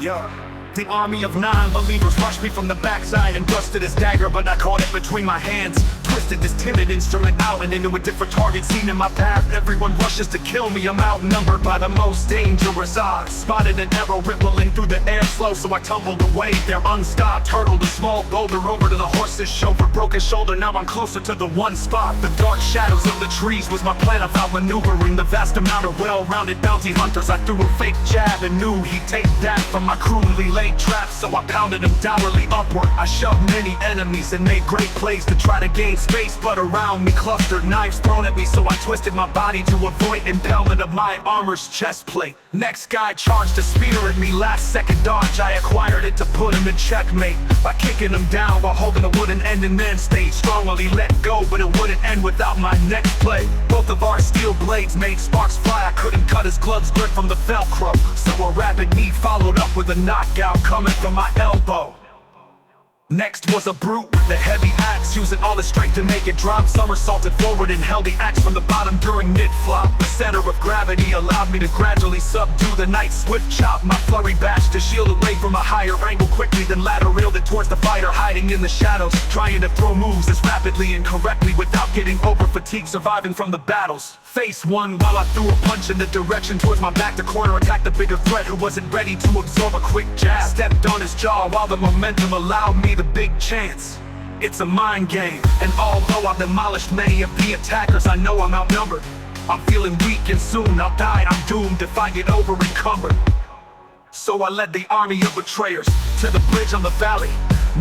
Yeah. The army of non-believers rushed me from the backside and thrusted his dagger, but I caught it between my hands. Twisted this timid instrument out and into a different target seen in my path. Everyone rushes to kill me, I'm outnumbered by the most dangerous odds. Spotted an arrow rippling through the air slow, so I tumbled away there unstopped. Hurtled a small boulder over to the horse's chauffeur, broke his shoulder, now I'm closer to the one spot. The dark shadows of the trees was my plan of outmaneuvering the vast amount of well-rounded bounty hunters. I threw a fake jab and knew he'd take that from my crudely laid traps, so I pounded him dourly upward. I shoved many enemies and made great plays to try to gain space, but around me clustered knives thrown at me, so I twisted my body to avoid impalement of my armor's chest plate. Next guy charged a spear at me, last second dodge, I acquired it to put him in checkmate by kicking him down while holding a wooden end, and then stayed strong while he let go, but it wouldn't end without my next play. Both of our steel blades made sparks fly. I couldn't cut his gloves grip from the Velcro, so a rapid knee followed up with a knockout coming from my elbow. Next was a brute with a heavy axe, using all his strength to make it drop. Somersaulted forward and held the axe from the bottom during mid-flop. The center of gravity allowed me to gradually subdue the knight's swift chop. My flurry bashed his shield away from a higher angle quickly, then lateraled it towards the fighter hiding in the shadows, trying to throw moves as rapidly and correctly without getting over fatigue, surviving from the battles. Face one while I threw a punch in the direction towards my back. The corner attacked the bigger threat who wasn't ready to absorb a quick jab. Stepped on his jaw while the momentum allowed me the big chance. It's a mind game, and although I've demolished many of the attackers, I know I'm outnumbered. I'm feeling weak and soon I'll die. I'm doomed if I get over encumbered. So I led the army of betrayers to the bridge on the valley,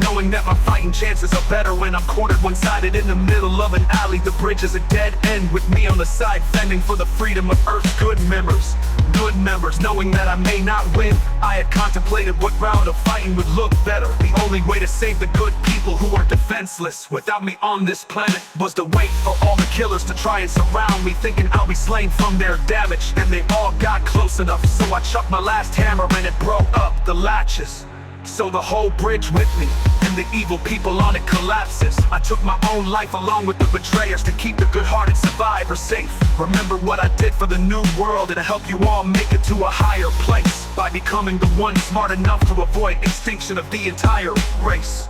knowing that my fighting chances are better when I'm cornered one-sided in the middle of an alley. The bridge is a dead end with me on the side, fending for the freedom of Earth's good members. Good members, knowing that I may not win, I had contemplated what round of fighting would look better. The only way to save the good people who are defenseless without me on this planet was to wait for all the killers to try and surround me, thinking I'll be slain from their damage. And they all got close enough, so I chucked my last hammer and it broke up the latches. So the whole bridge with me, and the evil people on it collapses. I took my own life along with the betrayers to keep the good-hearted survivors safe. Remember what I did for the new world, and to help you all make it to a higher place by becoming the one smart enough to avoid extinction of the entire race.